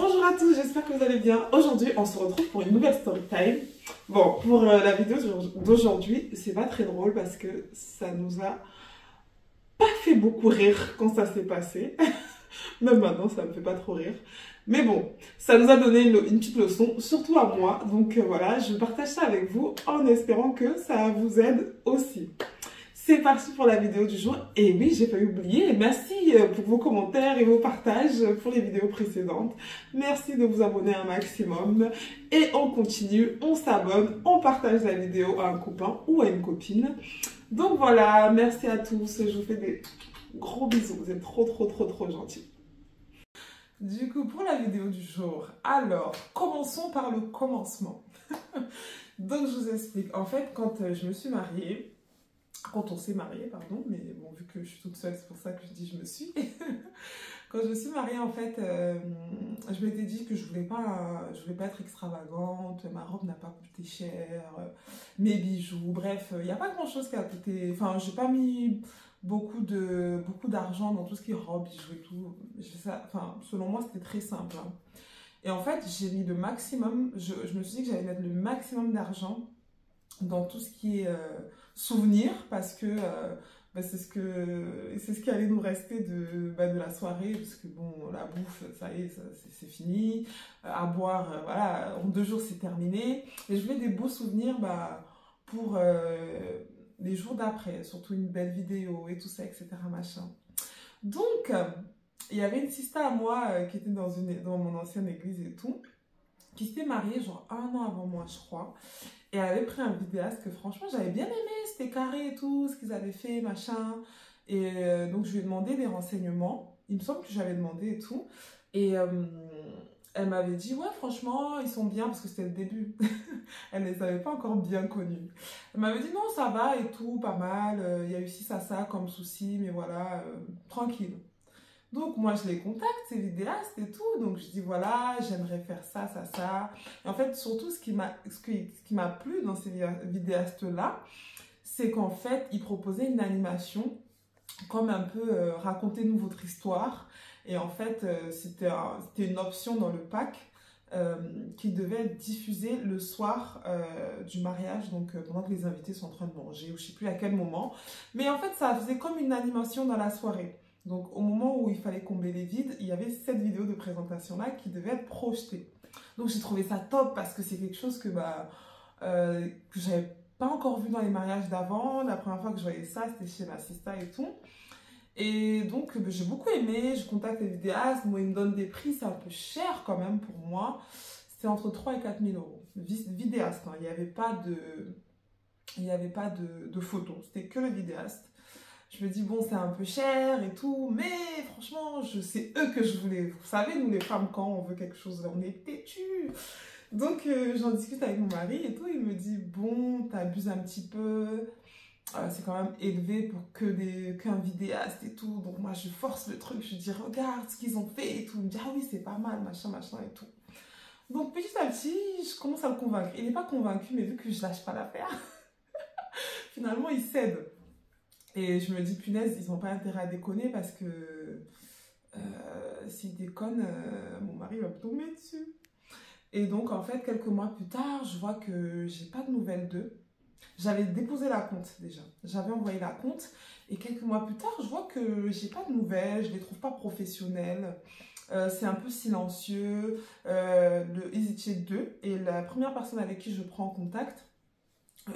Bonjour à tous, j'espère que vous allez bien. Aujourd'hui, on se retrouve pour une nouvelle story time. Bon, pour la vidéo d'aujourd'hui, c'est pas très drôle parce que ça nous a pas fait beaucoup rire quand ça s'est passé. Même maintenant, ça me fait pas trop rire. Mais bon, ça nous a donné une petite leçon, surtout à moi. Donc voilà, je partage ça avec vous en espérant que ça vous aide aussi. C'est parti pour la vidéo du jour. Et oui, j'ai failli oublier. Merci pour vos commentaires et vos partages pour les vidéos précédentes. Merci de vous abonner un maximum. Et on continue, on s'abonne, on partage la vidéo à un copain ou à une copine. Donc voilà, merci à tous. Je vous fais des gros bisous. Vous êtes trop gentils. Du coup, pour la vidéo du jour, alors, commençons par le commencement. Donc, je vous explique. En fait, quand je me suis mariée, quand on s'est marié, pardon, mais bon, vu que je suis toute seule, c'est pour ça que je dis je me suis. Quand je me suis mariée, en fait, je m'étais dit que je voulais pas être extravagante, ma robe n'a pas coûté cher, mes bijoux, bref, il n'y a pas grand-chose qui a coûté, enfin, j'ai pas mis beaucoup d'argent dans tout ce qui est robe, bijoux et tout. Ça, enfin, selon moi, c'était très simple. Hein. Et en fait, j'ai mis le maximum, je me suis dit que j'allais mettre le maximum d'argent dans tout ce qui est souvenirs parce que c'est ce qui allait nous rester de la soirée parce que bon, la bouffe, ça y est, c'est fini. À boire, voilà, en 2 jours, c'est terminé. Et je voulais des beaux souvenirs pour les jours d'après, surtout une belle vidéo et tout ça, etc. Machin. Donc, il y avait une sista à moi qui était dans mon ancienne église et tout, qui s'était mariée genre 1 an avant moi, je crois. Et elle avait pris un vidéaste que franchement j'avais bien aimé, c'était carré et tout, ce qu'ils avaient fait, machin. Et donc je lui ai demandé des renseignements, il me semble que j'avais demandé et tout. Et elle m'avait dit, ouais franchement ils sont bien, parce que c'était le début, elle ne les avait pas encore bien connus. Elle m'avait dit non ça va et tout, pas mal, il y a eu ci, ça comme souci, mais voilà, tranquille. Donc, moi, je les contacte, ces vidéastes et tout. Donc, je dis, voilà, j'aimerais faire ça, ça, ça. Et en fait, surtout, ce qui m'a plu dans ces vidéastes-là, c'est qu'en fait, ils proposaient une animation, comme un peu racontez-nous votre histoire. Et en fait, c'était une option dans le pack qui devait être diffusée le soir du mariage, donc pendant que les invités sont en train de manger, ou je ne sais plus à quel moment. Mais en fait, ça faisait comme une animation dans la soirée. Donc, au moment où il fallait combler les vides, il y avait cette vidéo de présentation-là qui devait être projetée. Donc, j'ai trouvé ça top parce que c'est quelque chose que j'avais pas encore vu dans les mariages d'avant. La première fois que je voyais ça, c'était chez ma sista et tout. Et donc, j'ai beaucoup aimé. Je contacte les vidéastes. Moi, ils me donnent des prix. C'est un peu cher quand même pour moi. C'était entre 3 et 4 000 euros. Vidéaste, hein. Il n'y avait pas de photos. C'était que le vidéaste. Je me dis, bon, c'est un peu cher et tout, mais franchement, c'est eux que je voulais. Vous savez, nous les femmes, quand on veut quelque chose, on est têtus. Donc, j'en discute avec mon mari et tout. Il me dit, bon, t'abuses un petit peu. C'est quand même élevé pour qu'un vidéaste et tout. Donc, moi, je force le truc. Je dis, regarde ce qu'ils ont fait et tout. Il me dit, ah oui, c'est pas mal, machin et tout. Donc, petit à petit, je commence à le convaincre. Il n'est pas convaincu, mais vu que je lâche pas l'affaire, finalement, il cède. Et je me dis, punaise, ils n'ont pas intérêt à déconner parce que s'ils déconnent, mon mari va me tomber dessus. Et donc, en fait, quelques mois plus tard, je vois que j'ai pas de nouvelles d'eux. J'avais déposé la compte déjà. J'avais envoyé la compte. Et quelques mois plus tard, je vois que j'ai pas de nouvelles. Je les trouve pas professionnelles. C'est un peu silencieux. Ils étaient 2. Et la première personne avec qui je prends contact,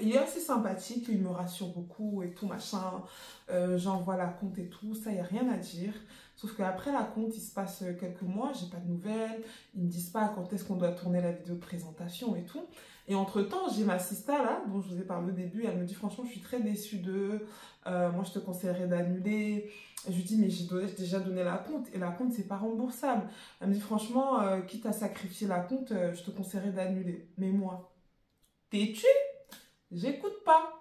il est assez sympathique, il me rassure beaucoup et tout machin, j'envoie la compte et tout, ça il n'y a rien à dire. Sauf qu'après la compte, il se passe quelques mois, j'ai pas de nouvelles, ils me disent pas quand est-ce qu'on doit tourner la vidéo de présentation et tout. Et entre-temps, j'ai ma sista là, dont je vous ai parlé au début, elle me dit franchement je suis très déçue d'eux, moi je te conseillerais d'annuler. Je lui dis mais j'ai déjà donné la compte et la compte c'est pas remboursable. Elle me dit franchement, quitte à sacrifier la compte, je te conseillerais d'annuler. Mais moi, t'es-tu? J'écoute pas.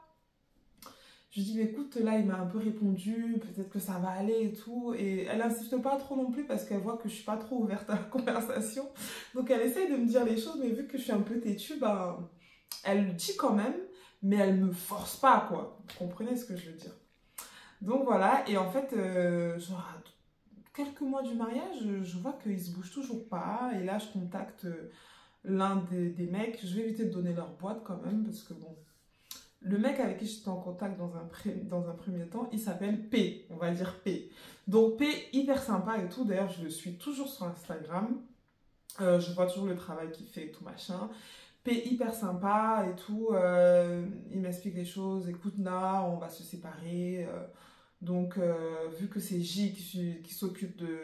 Je lui dis, mais écoute, là, il m'a un peu répondu, peut-être que ça va aller et tout. Et elle n'insiste pas trop non plus parce qu'elle voit que je suis pas trop ouverte à la conversation. Donc, elle essaye de me dire les choses, mais vu que je suis un peu têtue, elle le dit quand même, mais elle me force pas, quoi. Vous comprenez ce que je veux dire? Donc, voilà. Et en fait, genre, quelques mois du mariage, je vois qu'il se bouge toujours pas. Et là, je contacte l'un des mecs. Je vais éviter de donner leur boîte quand même, parce que bon, le mec avec qui j'étais en contact dans un premier temps, il s'appelle P, on va dire P. Donc P, hyper sympa et tout. D'ailleurs, je le suis toujours sur Instagram. Je vois toujours le travail qu'il fait et tout machin. P, hyper sympa et tout. Il m'explique des choses. Écoute, Na, on va se séparer. Donc, vu que c'est J qui s'occupe de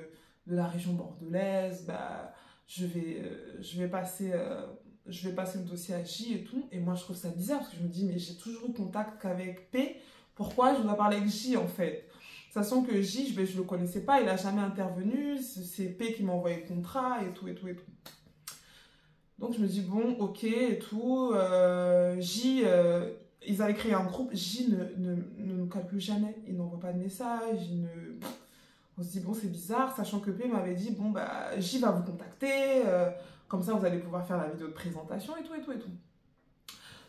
la région bordelaise, bah, je vais passer le dossier à J et tout. Et moi, je trouve ça bizarre parce que je me dis, mais j'ai toujours eu contact qu'avec P. Pourquoi je dois parler avec J en fait? Sachant que J, je ne le connaissais pas, il n'a jamais intervenu. C'est P qui m'a envoyé le contrat et tout, et tout, et tout. Donc, je me dis, bon, ok, et tout. J, ils avaient créé un groupe. J ne nous calcule jamais. Il n'envoie pas de message. On se dit, bon, c'est bizarre. Sachant que P m'avait dit, bon, bah, J va vous contacter. Comme ça, vous allez pouvoir faire la vidéo de présentation et tout, et tout, et tout.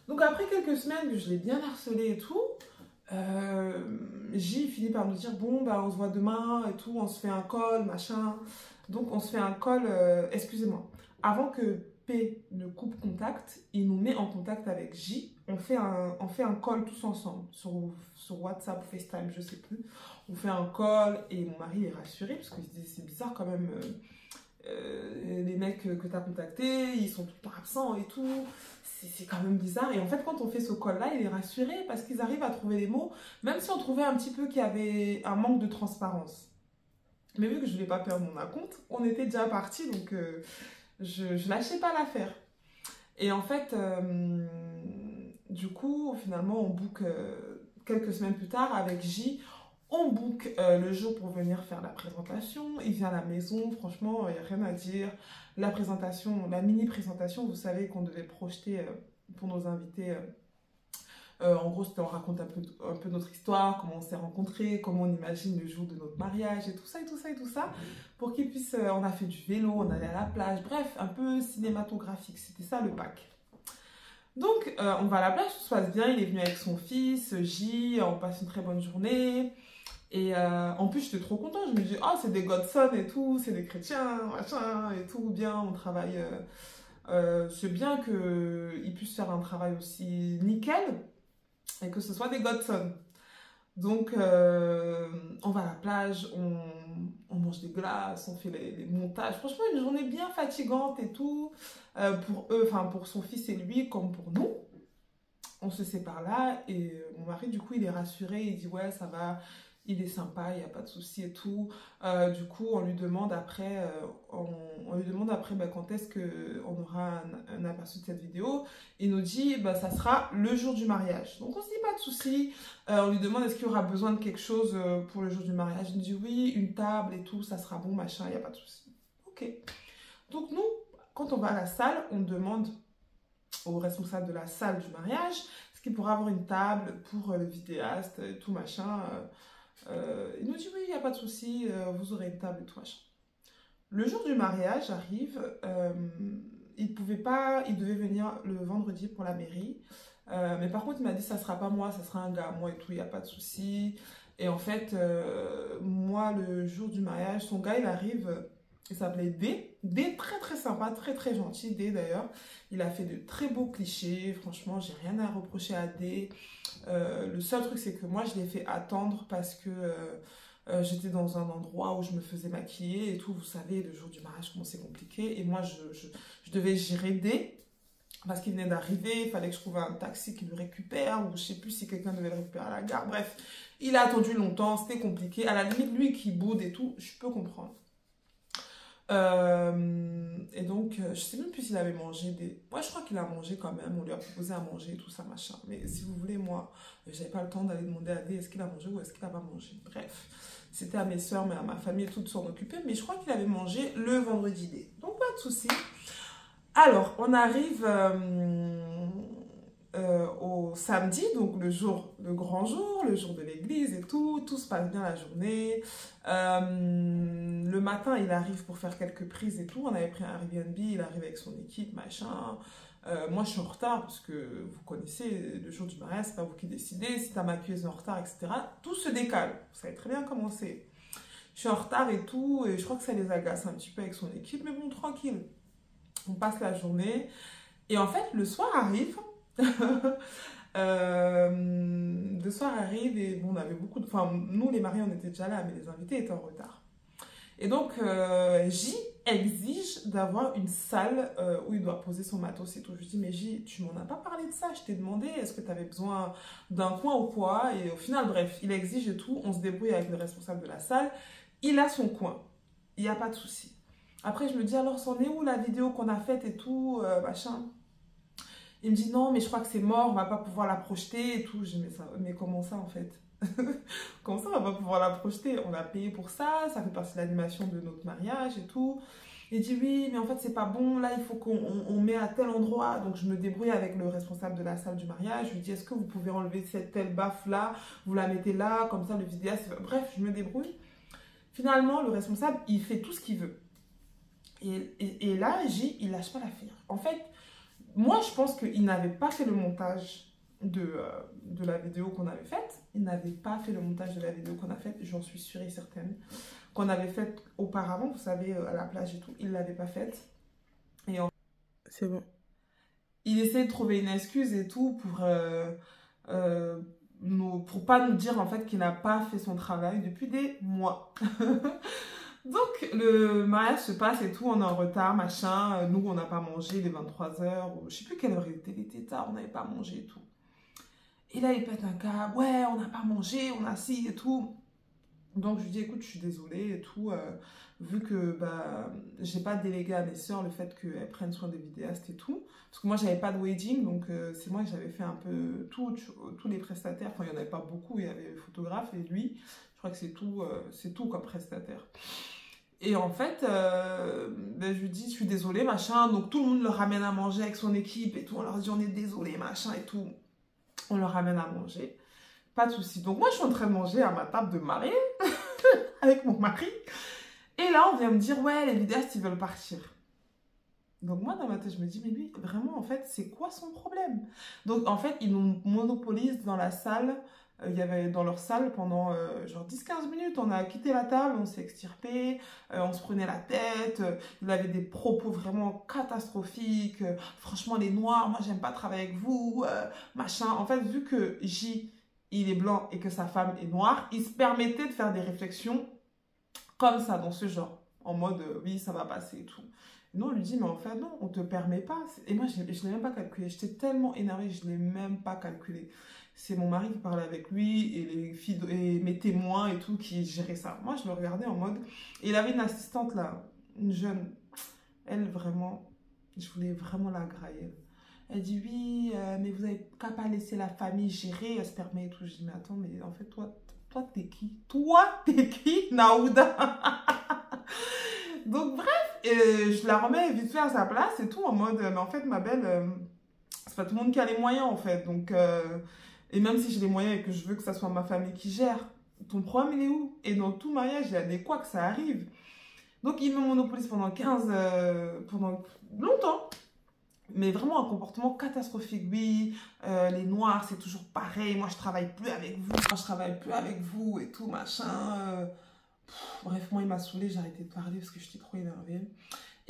Donc, après quelques semaines que je l'ai bien harcelé et tout, J finit par nous dire, bon, bah, on se voit demain et tout. On se fait un call, machin. Donc, on se fait un call, excusez-moi. Avant que P ne coupe contact, il nous met en contact avec J. On fait un call tous ensemble sur WhatsApp ou FaceTime, je sais plus. On fait un call et mon mari est rassuré parce qu'il se dit c'est bizarre quand même. Les mecs que tu as contactés, ils sont tout le temps absents et tout. C'est quand même bizarre. Et en fait, quand on fait ce call-là, il est rassuré parce qu'ils arrivent à trouver les mots, même si on trouvait un petit peu qu'il y avait un manque de transparence. Mais vu que je ne voulais pas perdre mon acompte, on était déjà parti, donc je lâchais pas l'affaire. Et en fait, du coup, finalement, on book quelques semaines plus tard avec J. On book le jour pour venir faire la présentation. Il vient à la maison, franchement, il n'y a rien à dire. La présentation, la mini-présentation, vous savez qu'on devait projeter pour nos invités. En gros, on raconte un peu notre histoire, comment on s'est rencontrés, comment on imagine le jour de notre mariage et tout ça, et tout ça, et tout ça. Pour qu'ils puissent... on a fait du vélo, on allait à la plage, bref, un peu cinématographique. C'était ça le pack. Donc, on va à la plage, tout se passe bien. Il est venu avec son fils, J, on passe une très bonne journée. Et en plus, j'étais trop contente. Je me dis, oh, c'est des Godson et tout, c'est des chrétiens, machin, et tout, bien, on travaille. C'est bien qu'ils puissent faire un travail aussi nickel et que ce soit des Godson. Donc, on va à la plage, on mange des glaces, on fait les montages. Franchement, une journée bien fatigante et tout, pour eux, enfin pour son fils et lui, comme pour nous. On se sépare là et mon mari, du coup, il est rassuré, il dit ouais, ça va, il est sympa, il n'y a pas de souci et tout. Du coup, on lui demande après, bah, quand est-ce qu'on aura un aperçu de cette vidéo. Il nous dit, bah, ça sera le jour du mariage. Donc, on se dit pas de souci. On lui demande est-ce qu'il y aura besoin de quelque chose pour le jour du mariage. Il nous dit oui, une table et tout, ça sera bon, machin, il n'y a pas de souci. Ok. Donc, nous, quand on va à la salle, on demande au responsable de la salle du mariage est-ce qu'il pourra avoir une table pour le vidéaste et tout machin. Il nous dit oui, il n'y a pas de souci, vous aurez une table et tout machin. Le jour du mariage arrive, il devait venir le vendredi pour la mairie. Mais par contre, il m'a dit ça sera pas moi, ça sera un gars, moi et tout, il n'y a pas de souci. Et en fait, moi, le jour du mariage, son gars, il arrive, il s'appelait D. D, très très sympa, très très gentil, D d'ailleurs. Il a fait de très beaux clichés, franchement, j'ai rien à reprocher à D. Le seul truc, c'est que moi, je l'ai fait attendre parce que j'étais dans un endroit où je me faisais maquiller et tout. Vous savez, le jour du mariage, comment c'est compliqué. Et moi, je devais gérer D parce qu'il venait d'arriver. Il fallait que je trouve un taxi qui le récupère ou je sais plus si quelqu'un devait le récupérer à la gare. Bref, il a attendu longtemps, c'était compliqué. À la limite, lui qui boude et tout, je peux comprendre. Et donc, je sais même plus s'il avait mangé des... Moi, je crois qu'il a mangé quand même. On lui a proposé à manger et tout ça, machin. Mais si vous voulez, moi, j'avais pas le temps d'aller demander à D est-ce qu'il a mangé ou est-ce qu'il a pas mangé. Bref, c'était à mes soeurs, mais à ma famille et tout de s'en occuper. Mais je crois qu'il avait mangé le vendredi D. Donc, pas de souci. Alors, on arrive au samedi, donc le grand jour, le jour de l'église et tout. Tout se passe bien la journée. Le matin, il arrive pour faire quelques prises et tout. On avait pris un Airbnb, il arrive avec son équipe, machin. Moi, je suis en retard parce que vous connaissez, le jour du mariage, c'est pas vous qui décidez. Si ta maquilleuse est en retard, etc., tout se décale. Vous savez très bien comment c'est. Je suis en retard et tout, et je crois que ça les agace un petit peu avec son équipe, mais bon, tranquille. On passe la journée. Et en fait, le soir arrive. Le soir arrive et bon, on avait beaucoup de... Enfin, nous, les mariés, on était déjà là, mais les invités étaient en retard. Et donc, J exige d'avoir une salle où il doit poser son matos et tout. Je lui dis, mais J, tu m'en as pas parlé de ça. Je t'ai demandé, est-ce que tu avais besoin d'un coin ou quoi? Et au final, bref, il exige et tout. On se débrouille avec le responsable de la salle. Il a son coin. Il n'y a pas de souci. Après, je me dis, alors, c'en est où la vidéo qu'on a faite et tout, machin? Il me dit, non, mais je crois que c'est mort, on va pas pouvoir la projeter et tout. Je dis, mais comment ça, en fait? Comment ça, on va pas pouvoir la projeter? On a payé pour ça, ça fait partie de l'animation de notre mariage et tout. Il dit, oui, mais en fait, c'est pas bon, là, il faut qu'on met à tel endroit. Donc, je me débrouille avec le responsable de la salle du mariage. Je lui dis, est-ce que vous pouvez enlever cette telle baffe-là? Vous la mettez là, comme ça, le vidéaste... Bref, je me débrouille. Finalement, le responsable, il fait tout ce qu'il veut. Et là, il lâche pas l'affaire. En fait, moi, je pense qu'il n'avait pas fait le montage de la vidéo qu'on avait faite. Il n'avait pas fait le montage de la vidéo qu'on a faite, j'en suis sûre et certaine. Qu'on avait faite auparavant, vous savez, à la plage et tout. Il ne l'avait pas faite. Et en... C'est bon. Il essaie de trouver une excuse et tout pour pas nous dire en fait qu'il n'a pas fait son travail depuis des mois. Donc, le mariage se passe et tout, on est en retard, machin. Nous, on n'a pas mangé, il est 23h, je sais plus quelle heure il était tard, on n'avait pas mangé et tout. Et là, il pète un câble, ouais, on n'a pas mangé, on a ci et tout. Donc, je lui dis, écoute, je suis désolée et tout, vu que bah, j'ai pas délégué à mes soeurs le fait qu'elles prennent soin des vidéastes et tout. Parce que moi, j'avais pas de wedding, donc c'est moi qui j'avais fait un peu tous les prestataires. Enfin, il n'y en avait pas beaucoup, il y avait le photographe et lui. Je crois que c'est tout comme prestataire. Et en fait, ben, je lui dis, je suis désolée, machin. Donc, tout le monde le ramène à manger avec son équipe et tout. On leur dit, on est désolé, machin et tout. On le ramène à manger. Pas de souci. Donc, moi, je suis en train de manger à ma table de mariée avec mon mari. Et là, on vient me dire, ouais, les vidéastes, ils veulent partir. Donc, moi, dans ma tête, je me dis, mais lui, vraiment, en fait, c'est quoi son problème? Donc, en fait, ils nous monopolisent dans la salle. Il y avait dans leur salle pendant genre 10-15 minutes, on a quitté la table, on s'est extirpé, on se prenait la tête, il avait des propos vraiment catastrophiques, franchement les noirs, moi j'aime pas travailler avec vous, machin. En fait, vu que J, il est blanc et que sa femme est noire, il se permettait de faire des réflexions comme ça, dans ce genre, en mode oui, ça va passer et tout. Et nous, on lui dit, mais en fait, non, on te permet pas. Et moi, je l'ai même pas calculé, j'étais tellement énervée, je l'ai même pas calculé. C'est mon mari qui parlait avec lui et les filles et mes témoins et tout qui géraient ça. Moi, je le regardais en mode... Et il avait une assistante là, une jeune. Elle, vraiment, je voulais vraiment la grailler. Elle dit, oui, mais vous n'avez qu'à pas laisser la famille gérer, elle se permet et tout. Je dis, mais attends, mais en fait, toi t'es qui? Toi, t'es qui, Naouda? Donc, bref, je la remets vite fait à sa place et tout, en mode, mais en fait, ma belle, c'est pas tout le monde qui a les moyens, en fait. Donc... Et même si j'ai les moyens et que je veux que ça soit ma famille qui gère, ton problème, il est où? Et dans tout mariage, il y a des quoi que ça arrive. Donc, il me monopolise pendant pendant longtemps. Mais vraiment un comportement catastrophique. Oui, les noirs, c'est toujours pareil. Moi, je travaille plus avec vous. Moi, je travaille plus avec vous et tout, machin. Bref, moi, il m'a saoulée. J'ai arrêté de parler parce que j'étais trop énervée.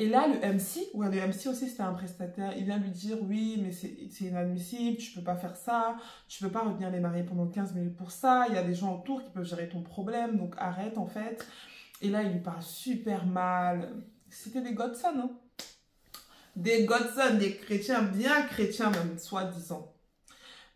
Et là, le MC, ouais, le MC aussi, c'était un prestataire. Il vient lui dire, oui, mais c'est inadmissible, tu peux pas faire ça, tu peux pas retenir les mariés pendant 15 minutes pour ça, il y a des gens autour qui peuvent gérer ton problème, donc arrête, en fait. Et là, il lui parle super mal. C'était des Godson, hein. Des Godson, des chrétiens, bien chrétiens même, soi-disant.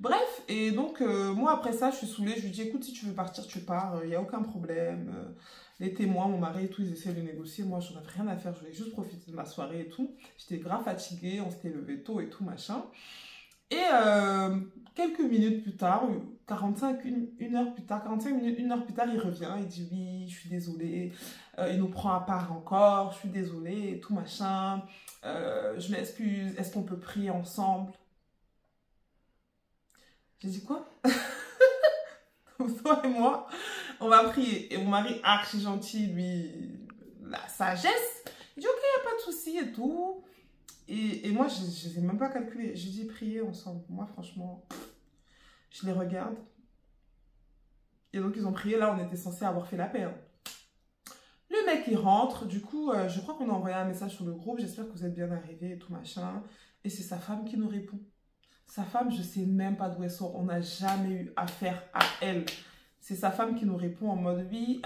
Bref, et donc, moi, après ça, je suis saoulée. Je lui dis, écoute, si tu veux partir, tu pars. Il n'y a aucun problème. Les témoins, mon mari et tout, ils essaient de négocier. Moi, j'en avais rien à faire. Je voulais juste profiter de ma soirée et tout. J'étais grave fatiguée. On s'était levé tôt et tout, machin. Et quelques minutes plus tard, 45 minutes, une heure plus tard, il revient. Il dit, oui, je suis désolée. Il nous prend à part encore. Je suis désolée et tout, machin. Je m'excuse. Est-ce qu'on peut prier ensemble? J'ai dit quoi? Toi et moi, on va prier. Et mon mari, archi gentil, lui, la sagesse, il dit ok, il n'y a pas de souci et tout. Et moi, je ne les ai même pas calculés. J'ai dit prier ensemble. Moi, franchement, je les regarde. Et donc, ils ont prié. Là, on était censé avoir fait la paix. Hein. mec, il rentre. Du coup, je crois qu'on a envoyé un message sur le groupe. J'espère que vous êtes bien arrivés et tout machin. Et c'est sa femme qui nous répond. Sa femme, je sais même pas d'où elle sort. On n'a jamais eu affaire à elle. C'est sa femme qui nous répond en mode oui,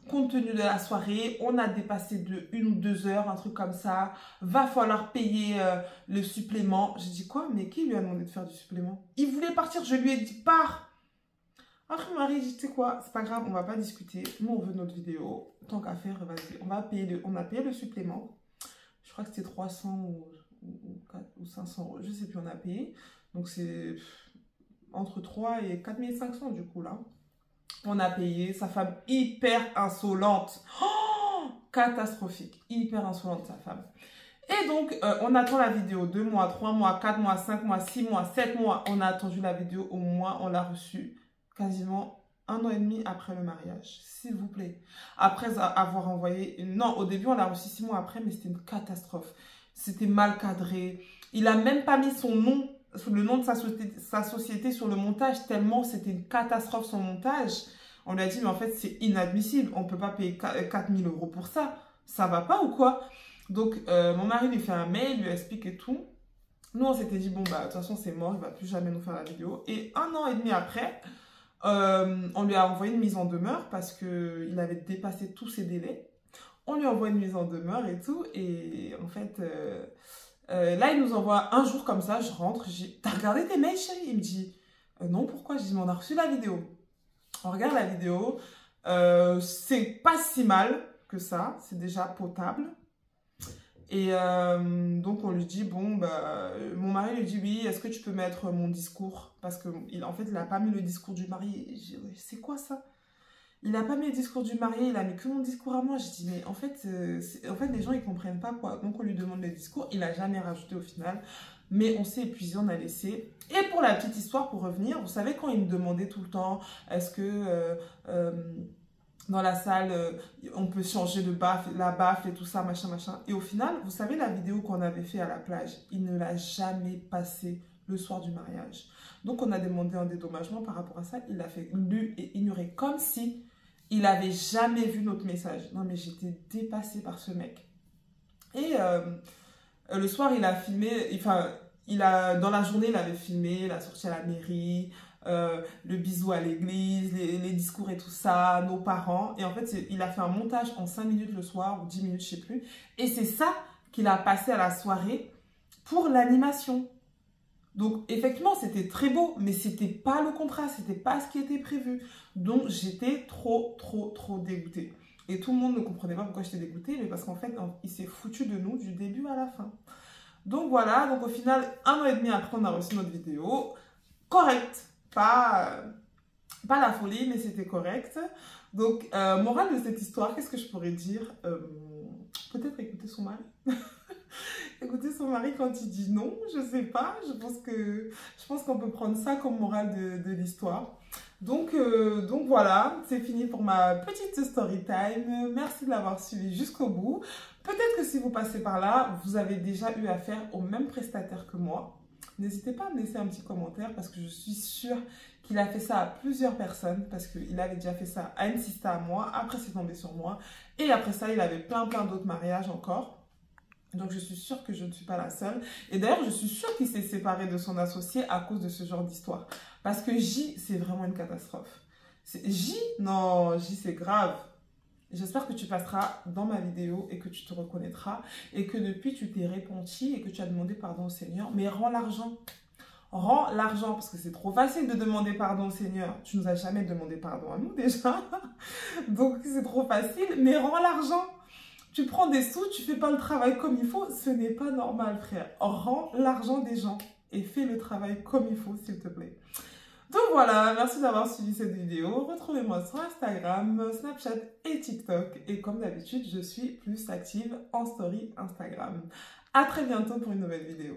compte tenu de la soirée, on a dépassé de 1 ou 2 heures, un truc comme ça. Va falloir payer le supplément. J'ai dit quoi? Mais qui lui a demandé de faire du supplément? Il voulait partir, je lui ai dit pars. Après, mon mari dit, tu sais quoi, c'est pas grave, on va pas discuter. Nous, on veut notre vidéo. Tant qu'à faire, vas-y, on a payé le supplément. Je crois que c'était 300 ou 500 euros, je sais plus, on a payé. Donc, c'est entre 3 et 4500 du coup, là. On a payé. Sa femme, hyper insolente. Oh, catastrophique. Hyper insolente, sa femme. Et donc, on attend la vidéo 2 mois, 3 mois, 4 mois, 5 mois, 6 mois, 7 mois. On a attendu la vidéo, au moins, on l'a reçue quasiment 1 an et demi après le mariage, s'il vous plaît. Après avoir envoyé... Non, au début, on l'a reçu 6 mois après, mais c'était une catastrophe. C'était mal cadré. Il a même pas mis son nom, le nom de sa société sur le montage, tellement c'était une catastrophe son montage. On lui a dit, mais en fait, c'est inadmissible. On peut pas payer 4000 € pour ça. Ça va pas ou quoi? Donc, mon mari lui fait un mail, lui explique et tout. Nous, on s'était dit, bon, bah, de toute façon, c'est mort, il va plus jamais nous faire la vidéo. Et 1 an et demi après... on lui a envoyé une mise en demeure parce qu'il avait dépassé tous ses délais. On lui envoie une mise en demeure et tout. Et en fait, là, il nous envoie un jour comme ça. Je rentre. Je dis, t'as regardé tes mails, chérie? Il me dit, non, pourquoi? Je dis, mais on a reçu la vidéo. On regarde la vidéo. C'est pas si mal que ça. C'est déjà potable. Et donc, on lui dit, bon, bah, mon mari lui dit, oui, est-ce que tu peux mettre mon discours? Parce qu'en fait, il n'a pas mis le discours du mari. C'est quoi ça? Il n'a pas mis le discours du mari, il a mis que mon discours à moi. Je dis, mais en fait, les gens, ils comprennent pas quoi. Donc, on lui demande le discours. Il n'a jamais rajouté au final. Mais on s'est épuisé, on a laissé. Et pour la petite histoire, pour revenir, vous savez, quand il me demandait tout le temps, est-ce que... dans la salle, on peut changer la baffle et tout ça, machin, machin. Et au final, vous savez la vidéo qu'on avait fait à la plage, il ne l'a jamais passée le soir du mariage. Donc, on a demandé un dédommagement par rapport à ça. Il l'a fait lu et ignoré comme si il n'avait jamais vu notre message. Non, mais j'étais dépassée par ce mec. Et le soir, il a filmé, enfin, dans la journée, il avait filmé la sortie à la mairie, le bisou à l'église, les discours et tout ça, nos parents. Et en fait, il a fait un montage en 5 minutes le soir, ou 10 minutes, je sais plus. Et c'est ça qu'il a passé à la soirée pour l'animation. Donc, effectivement, c'était très beau, mais c'était pas le contrat, c'était pas ce qui était prévu. Donc, j'étais trop dégoûtée. Et tout le monde ne comprenait pas pourquoi j'étais dégoûtée, mais parce qu'en fait, il s'est foutu de nous du début à la fin. Donc, voilà. Donc, au final, 1 an et demi après, on a reçu notre vidéo. Correct. Pas la folie, mais c'était correct. Donc, morale de cette histoire, qu'est-ce que je pourrais dire? Peut-être écouter son mari. Écouter son mari quand il dit non, je sais pas. Je pense qu'on peut prendre ça comme morale de l'histoire. Donc voilà, c'est fini pour ma petite story time. Merci de l'avoir suivi jusqu'au bout. Peut-être que si vous passez par là, vous avez déjà eu affaire au même prestataire que moi. N'hésitez pas à me laisser un petit commentaire parce que je suis sûre qu'il a fait ça à plusieurs personnes parce qu'il avait déjà fait ça à une sista à moi, après c'est tombé sur moi et après ça il avait plein d'autres mariages encore. Donc je suis sûre que je ne suis pas la seule. Et d'ailleurs je suis sûre qu'il s'est séparé de son associé à cause de ce genre d'histoire. Parce que J, c'est vraiment une catastrophe. J, non, J c'est grave. J'espère que tu passeras dans ma vidéo et que tu te reconnaîtras et que depuis tu t'es repenti et que tu as demandé pardon au Seigneur. Mais rends l'argent. Rends l'argent parce que c'est trop facile de demander pardon au Seigneur. Tu nous as jamais demandé pardon à nous déjà. Donc c'est trop facile, mais rends l'argent. Tu prends des sous, tu fais pas le travail comme il faut. Ce n'est pas normal, frère. Rends l'argent des gens et fais le travail comme il faut, s'il te plaît. Donc voilà, merci d'avoir suivi cette vidéo. Retrouvez-moi sur Instagram, Snapchat et TikTok. Et comme d'habitude, je suis plus active en story Instagram. À très bientôt pour une nouvelle vidéo.